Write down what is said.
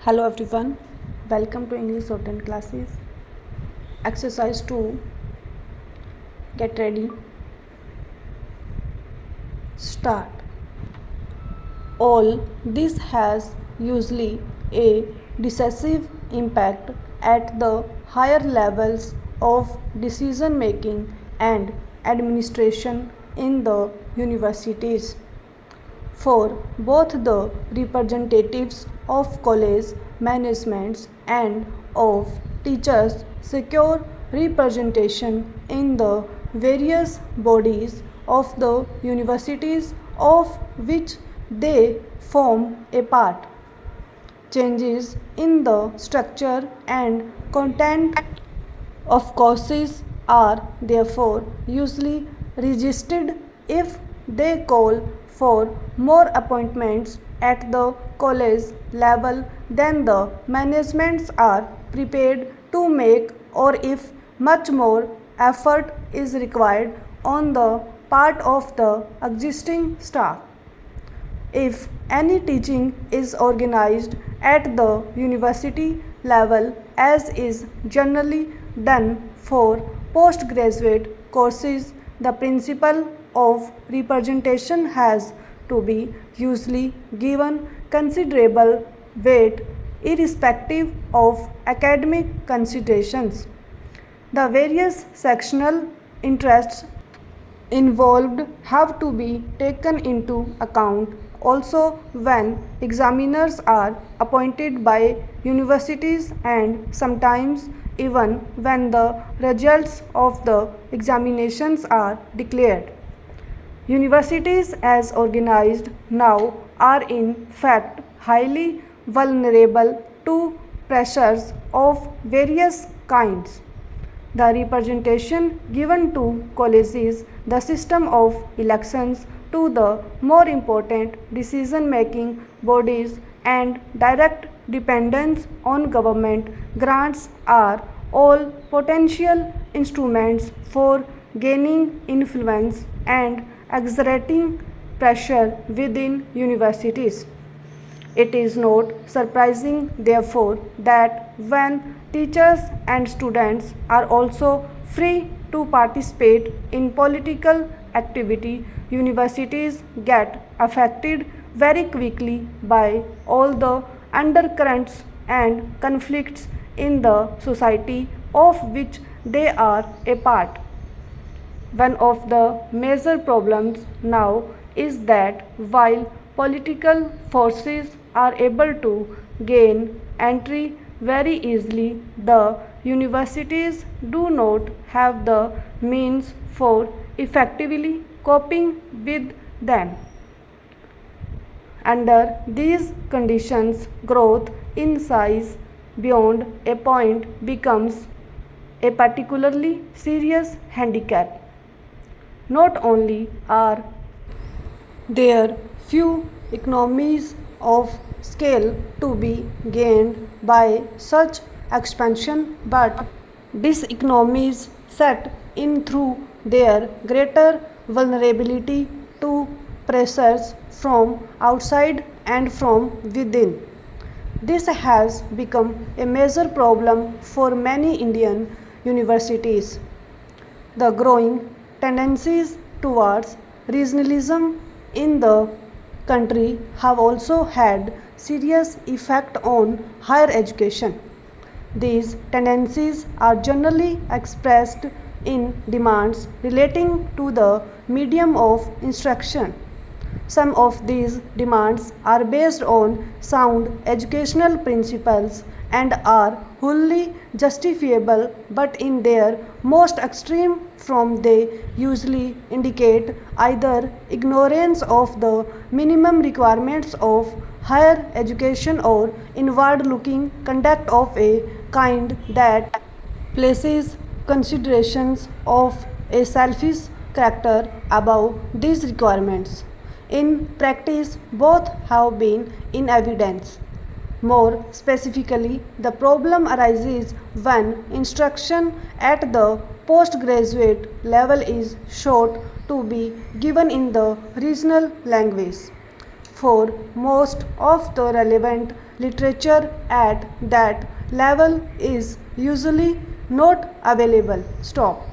Hello everyone, welcome to English Shorthand classes. Exercise 2. Get ready. Start. All this has usually a decisive impact at the higher levels of decision making and administration in the universities. For both the representatives of college managements and of teachers, secure representation in the various bodies of the universities of which they form a part. Changes in the structure and content of courses are therefore usually resisted if they call for more appointments at the college level than the managements are prepared to make, or if much more effort is required on the part of the existing staff. If any teaching is organized at the university level, as is generally done for postgraduate courses, the principle of representation has to be usually given considerable weight irrespective of academic considerations. The various sectional interests involved have to be taken into account also when examiners are appointed by universities, and sometimes even when the results of the examinations are declared. Universities as organized now are in fact highly vulnerable to pressures of various kinds. The representation given to colleges, the system of elections to the more important decision-making bodies, and direct dependence on government grants are all potential instruments for gaining influence and exerting pressure within universities. It is not surprising, therefore, that when teachers and students are also free to participate in political activity, universities get affected very quickly by all the undercurrents and conflicts in the society of which they are a part. One of the major problems now is that while political forces are able to gain entry very easily, the universities do not have the means for effectively coping with them. Under these conditions, growth in size beyond a point becomes a particularly serious handicap. Not only are there few economies of scale to be gained by such expansion, but diseconomies set in through their greater vulnerability to pressures from outside and from within. This has become a major problem for many Indian universities. The growing tendencies towards regionalism in the country have also had serious effect on higher education. These tendencies are generally expressed in demands relating to the medium of instruction. Some of these demands are based on sound educational principles and are wholly justifiable, but in their most extreme form they usually indicate either ignorance of the minimum requirements of higher education or inward-looking conduct of a kind that places considerations of a selfish character above these requirements. In practice, both have been in evidence. More specifically, the problem arises when instruction at the postgraduate level is sought to be given in the regional language. for most of the relevant literature at that level is usually not available. Stop.